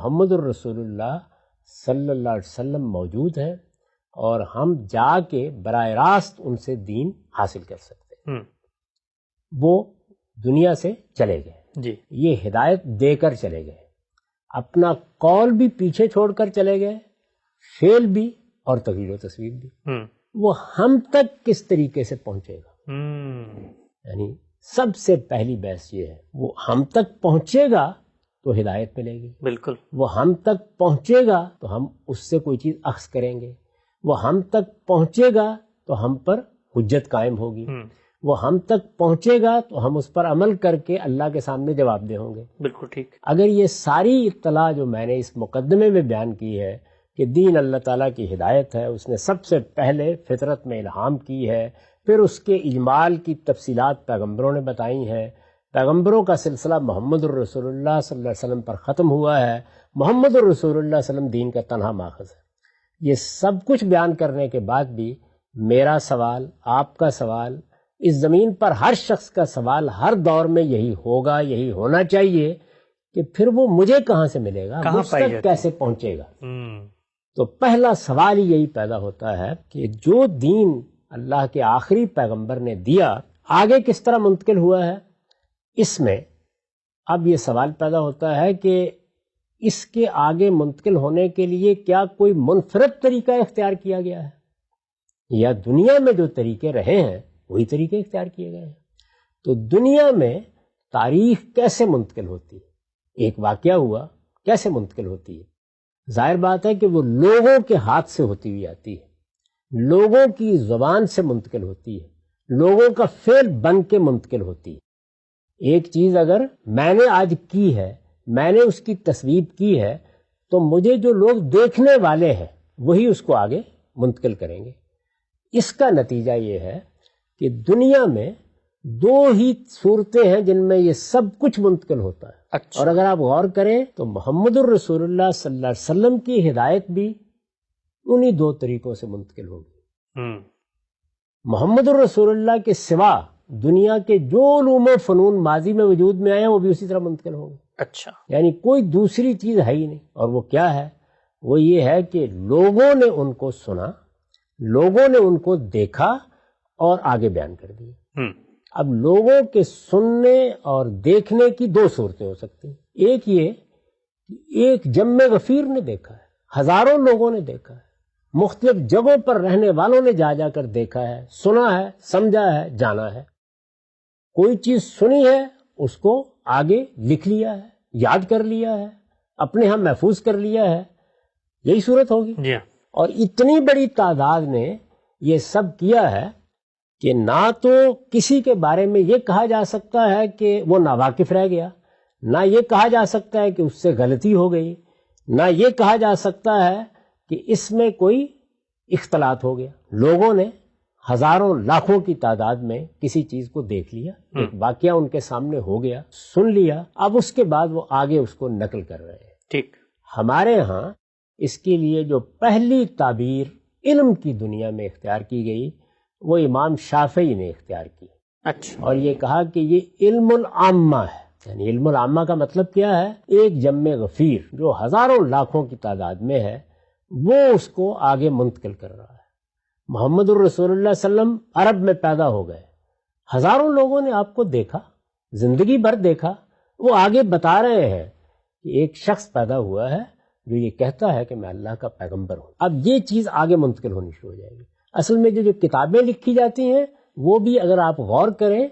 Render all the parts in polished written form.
محمد الرسول اللہ صلی اللہ علیہ وسلم موجود ہیں اور ہم جا کے براہ راست ان سے دین حاصل کر سکتے ہیں. وہ دنیا سے چلے گئے جی. یہ ہدایت دے کر چلے گئے، اپنا قول بھی پیچھے چھوڑ کر چلے گئے، فعل بھی اور تغییر و تصویر بھی. وہ ہم تک کس طریقے سے پہنچے گا، یعنی سب سے پہلی بحث یہ ہے، وہ ہم تک پہنچے گا تو ہدایت ملے گی. بالکل. وہ ہم تک پہنچے گا تو ہم اس سے کوئی چیز اخذ کریں گے، وہ ہم تک پہنچے گا تو ہم پر حجت قائم ہوگی، وہ ہم تک پہنچے گا تو ہم اس پر عمل کر کے اللہ کے سامنے جواب دہ ہوں گے. بالکل ٹھیک. اگر یہ ساری اطلاع جو میں نے اس مقدمے میں بیان کی ہے کہ دین اللہ تعالیٰ کی ہدایت ہے، اس نے سب سے پہلے فطرت میں الہام کی ہے، پھر اس کے اجمال کی تفصیلات پیغمبروں نے بتائی ہیں، پیغمبروں کا سلسلہ محمد الرسول اللہ صلی اللہ علیہ وسلم پر ختم ہوا ہے، محمد الرسول اللہ صلی اللہ علیہ وسلم دین کا تنہا ماخذ ہے. یہ سب کچھ بیان کرنے کے بعد بھی میرا سوال، آپ کا سوال، اس زمین پر ہر شخص کا سوال ہر دور میں یہی ہوگا، یہی ہونا چاہیے کہ پھر وہ مجھے کہاں سے ملے گا، مجھ تک کیسے پہنچے گا. تو پہلا سوال یہی پیدا ہوتا ہے کہ جو دین اللہ کے آخری پیغمبر نے دیا آگے کس طرح منتقل ہوا ہے. اس میں اب یہ سوال پیدا ہوتا ہے کہ اس کے آگے منتقل ہونے کے لیے کیا کوئی منفرد طریقہ اختیار کیا گیا ہے، یا دنیا میں جو طریقے رہے ہیں وہی طریقے اختیار کیے گئے ہیں. تو دنیا میں تاریخ کیسے منتقل ہوتی ہے، ایک واقعہ ہوا کیسے منتقل ہوتی ہے، ظاہر بات ہے کہ وہ لوگوں کے ہاتھ سے ہوتی ہوئی آتی ہے، لوگوں کی زبان سے منتقل ہوتی ہے، لوگوں کا فعل بن کے منتقل ہوتی ہے. ایک چیز اگر میں نے آج کی ہے، میں نے اس کی تصویب کی ہے، تو مجھے جو لوگ دیکھنے والے ہیں وہی اس کو آگے منتقل کریں گے. اس کا نتیجہ یہ ہے کہ دنیا میں دو ہی صورتیں ہیں جن میں یہ سب کچھ منتقل ہوتا ہے. اچھا. اور اگر آپ غور کریں تو محمد الرسول اللہ صلی اللہ علیہ وسلم کی ہدایت بھی انہی دو طریقوں سے منتقل ہوگی. محمد الرسول اللہ کے سوا دنیا کے جو علوم و فنون ماضی میں وجود میں آئے ہیں وہ بھی اسی طرح منتقل ہوں گے. اچھا. یعنی کوئی دوسری چیز ہے ہی نہیں. اور وہ کیا ہے؟ وہ یہ ہے کہ لوگوں نے ان کو سنا، لوگوں نے ان کو دیکھا اور آگے بیان کر دیا. اب لوگوں کے سننے اور دیکھنے کی دو صورتیں ہو سکتی ہیں. ایک یہ کہ ایک جم غفیر نے دیکھا ہے، ہزاروں لوگوں نے دیکھا ہے، مختلف جگہوں پر رہنے والوں نے جا جا کر دیکھا ہے، سنا ہے، سمجھا ہے، جانا ہے. کوئی چیز سنی ہے اس کو آگے لکھ لیا ہے، یاد کر لیا ہے، اپنے ہاں محفوظ کر لیا ہے. یہی صورت ہوگی. جی. اور اتنی بڑی تعداد نے یہ سب کیا ہے کہ نہ تو کسی کے بارے میں یہ کہا جا سکتا ہے کہ وہ ناواقف رہ گیا، نہ یہ کہا جا سکتا ہے کہ اس سے غلطی ہو گئی، نہ یہ کہا جا سکتا ہے کہ اس میں کوئی اختلاط ہو گیا. لوگوں نے ہزاروں لاکھوں کی تعداد میں کسی چیز کو دیکھ لیا، ایک واقعہ ان کے سامنے ہو گیا، سن لیا، اب اس کے بعد وہ آگے اس کو نقل کر رہے ہیں. ٹھیک. ہمارے ہاں اس کے لیے جو پہلی تعبیر علم کی دنیا میں اختیار کی گئی وہ امام شافعی نے اختیار کی. اچھا. اور یہ کہا کہ یہ علم العامہ ہے. یعنی علم العامہ کا مطلب کیا ہے؟ ایک جم غفیر جو ہزاروں لاکھوں کی تعداد میں ہے وہ اس کو آگے منتقل کر رہا ہے. محمد الرسول اللہ صلی اللہ علیہ وسلم عرب میں پیدا ہو گئے، ہزاروں لوگوں نے آپ کو دیکھا، زندگی بھر دیکھا، وہ آگے بتا رہے ہیں کہ ایک شخص پیدا ہوا ہے جو یہ کہتا ہے کہ میں اللہ کا پیغمبر ہوں. اب یہ چیز آگے منتقل ہونی شروع ہو جائے گی. اصل میں جو کتابیں لکھی جاتی ہیں وہ بھی اگر آپ غور کریں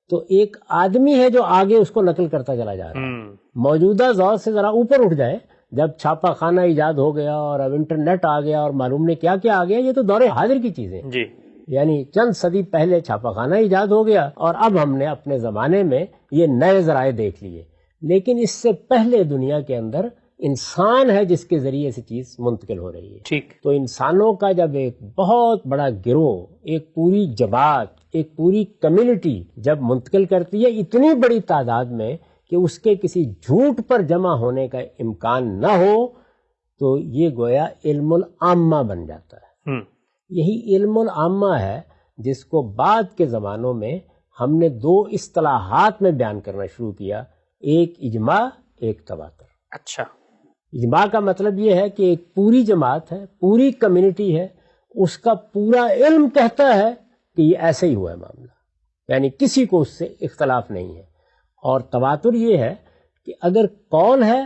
تو ایک آدمی ہے جو آگے اس کو نقل کرتا چلا جا رہا ہے. موجودہ دور سے ذرا اوپر اٹھ جائے، جب چھاپا خانہ ایجاد ہو گیا اور اب انٹرنیٹ آ گیا اور معلوم نہیں کیا کیا آ گیا، یہ تو دور حاضر کی چیزیں جی. یعنی چند صدی پہلے چھاپا خانہ ایجاد ہو گیا اور اب ہم نے اپنے زمانے میں یہ نئے ذرائع دیکھ لیے. لیکن اس سے پہلے دنیا کے اندر انسان ہے جس کے ذریعے سے چیز منتقل ہو رہی ہے. ٹھیک. تو انسانوں کا جب ایک بہت بڑا گروہ، ایک پوری جماعت، ایک پوری کمیونٹی جب منتقل کرتی ہے اتنی بڑی تعداد میں کہ اس کے کسی جھوٹ پر جمع ہونے کا امکان نہ ہو، تو یہ گویا علم العامہ بن جاتا ہے. یہی علم العامہ ہے جس کو بعد کے زمانوں میں ہم نے دو اصطلاحات میں بیان کرنا شروع کیا، ایک اجماع، ایک تواتر. اچھا. اجماع کا مطلب یہ ہے کہ ایک پوری جماعت ہے، پوری کمیونٹی ہے، اس کا پورا علم کہتا ہے کہ یہ ایسے ہی ہوا ہے معاملہ، یعنی کسی کو اس سے اختلاف نہیں ہے۔ اور تواتر یہ ہے کہ اگر قول ہے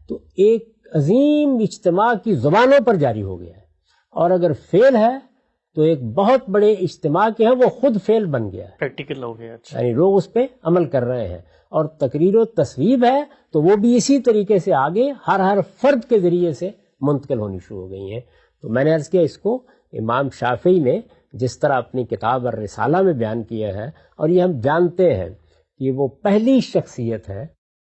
تو ایک عظیم اجتماع کی زبانوں پر جاری ہو گیا ہے، اور اگر فعل ہے تو ایک بہت بڑے اجتماع کے ہیں وہ خود فعل بن گیا ہے، پریکٹیکل ہو گیا۔ اچھا، یعنی لوگ اس پہ عمل کر رہے ہیں۔ اور تقریر و تصویب ہے تو وہ بھی اسی طریقے سے آگے ہر فرد کے ذریعے سے منتقل ہونی شروع ہو گئی ہیں۔ تو میں نے عرض کیا اس کو امام شافعی نے جس طرح اپنی کتاب الرسالہ میں بیان کیا ہے، اور یہ ہم جانتے ہیں کہ وہ پہلی شخصیت ہے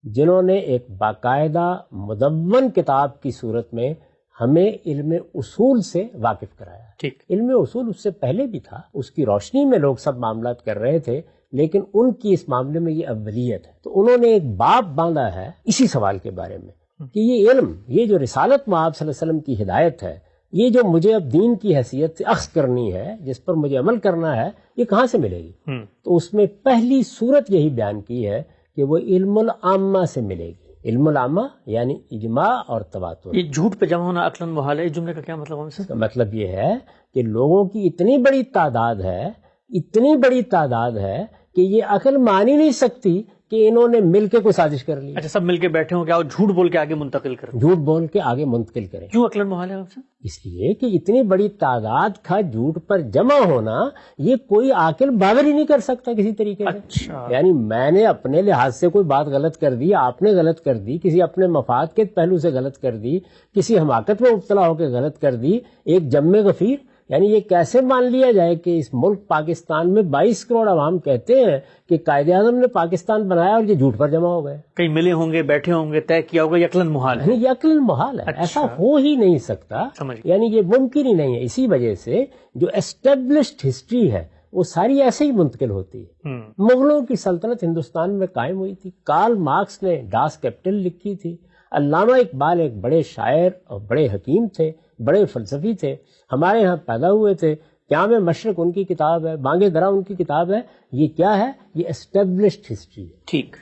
جنہوں نے ایک باقاعدہ مدون کتاب کی صورت میں ہمیں علم اصول سے واقف کرایا۔ ٹھیک، علم اصول اس سے پہلے بھی تھا، اس کی روشنی میں لوگ سب معاملات کر رہے تھے، لیکن ان کی اس معاملے میں یہ اولیت ہے۔ تو انہوں نے ایک باب باندھا ہے اسی سوال کے بارے میں کہ یہ علم، یہ جو رسالت میں آپ صلی اللہ علیہ وسلم کی ہدایت ہے، یہ جو مجھے اب دین کی حیثیت سے اخذ کرنی ہے، جس پر مجھے عمل کرنا ہے، یہ کہاں سے ملے گی؟ تو اس میں پہلی صورت یہی بیان کی ہے کہ وہ علم العامہ سے ملے گی۔ علم العامہ یعنی اجماع اور تواتر۔ یہ جھوٹ پہ جمع ہونا عقلاً محال ہے، اس جملے کا کیا مطلب ہے؟ اس کا مطلب یہ ہے کہ لوگوں کی اتنی بڑی تعداد ہے، اتنی بڑی تعداد ہے کہ یہ عقل مان ہی نہیں سکتی کہ انہوں نے مل کے کوئی سازش کر لی۔ اچھا، سب مل کے بیٹھے ہوں کیا اور جھوٹ بول کے آگے منتقل کریں؟ جھوٹ بول کے آگے منتقل کریں۔ کیوں عقلاً محال ہے آپ سے؟ اس لیے کہ اتنی بڑی تعداد کا جھوٹ پر جمع ہونا یہ کوئی عاقل باور ہی نہیں کر سکتا کسی طریقے سے۔ اچھا، یعنی میں نے اپنے لحاظ سے کوئی بات غلط کر دی، آپ نے غلط کر دی، کسی اپنے مفاد کے پہلو سے غلط کر دی، کسی حماقت میں مبتلا ہو کے غلط کر دی، ایک جم غفیر، یعنی یہ کیسے مان لیا جائے کہ اس ملک پاکستان میں 22 کروڑ عوام کہتے ہیں کہ قائد اعظم نے پاکستان بنایا اور یہ جھوٹ پر جمع ہو گئے؟ کہیں ملے ہوں گے، بیٹھے ہوں گے، طے کیا ہوگا، یہ عقلاً محال ہے۔ یہ عقلاً محال ہے، ایسا ہو ہی نہیں سکتا، سمجھ یعنی یہ ممکن ہی نہیں ہے۔ اسی وجہ سے جو اسٹیبلشڈ ہسٹری ہے وہ ساری ایسے ہی منتقل ہوتی ہے۔ مغلوں کی سلطنت ہندوستان میں قائم ہوئی تھی، کارل مارکس نے ڈاس کیپٹل لکھی تھی، علامہ اقبال ایک بڑے شاعر اور بڑے حکیم تھے، بڑے فلسفی تھے، ہمارے ہاں پیدا ہوئے تھے، قیام مشرق ان کی کتاب ہے، بانگ درا ان کی کتاب ہے۔ یہ کیا ہے؟ یہ اسٹیبلشڈ ہسٹری ہے۔ ٹھیک،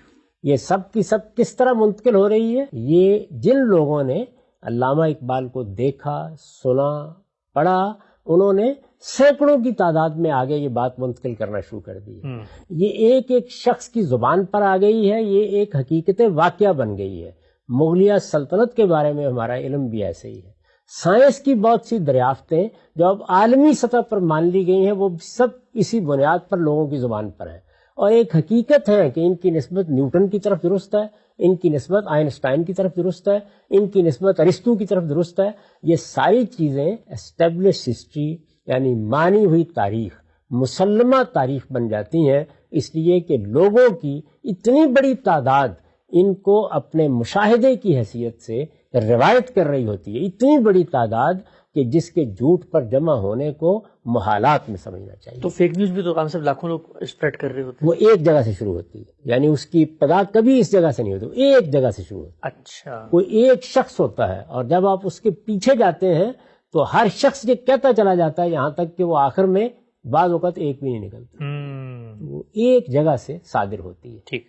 یہ سب کی سب کس طرح منتقل ہو رہی ہے؟ یہ جن لوگوں نے علامہ اقبال کو دیکھا، سنا، پڑھا، انہوں نے سینکڑوں کی تعداد میں آگے یہ بات منتقل کرنا شروع کر دی ہے۔ یہ ایک ایک شخص کی زبان پر آ گئی ہے، یہ ایک حقیقت واقعہ بن گئی ہے۔ مغلیہ سلطنت کے بارے میں ہمارا علم بھی ایسے ہی ہے۔ سائنس کی بہت سی دریافتیں جو اب عالمی سطح پر مان لی گئی ہیں وہ سب اسی بنیاد پر لوگوں کی زبان پر ہیں، اور ایک حقیقت ہے کہ ان کی نسبت نیوٹن کی طرف درست ہے، ان کی نسبت آئنسٹائن کی طرف درست ہے، ان کی نسبت ارسطو کی طرف درست ہے۔ یہ ساری چیزیں اسٹیبلش ہسٹری یعنی مانی ہوئی تاریخ، مسلمہ تاریخ بن جاتی ہیں، اس لیے کہ لوگوں کی اتنی بڑی تعداد ان کو اپنے مشاہدے کی حیثیت سے روایت کر رہی ہوتی ہے، اتنی بڑی تعداد کہ جس کے جھوٹ پر جمع ہونے کو محالات میں سمجھنا چاہیے۔ تو فیک نیوز بھی تو کام سے لاکھوں لوگ اسپریڈ کر رہے ہوتے ہیں۔ وہ ایک جگہ سے شروع ہوتی ہے، یعنی اس کی ابتدا کبھی اس جگہ سے نہیں ہوتی، ایک جگہ سے شروع ہوتی ہے۔ اچھا، کوئی ایک شخص ہوتا ہے، اور جب آپ اس کے پیچھے جاتے ہیں تو ہر شخص یہ کہتا چلا جاتا ہے یہاں تک کہ وہ آخر میں بعض اوقات ایک بھی نہیں نکلتا، وہ ایک جگہ سے صادر ہوتی ہے۔ ٹھیک،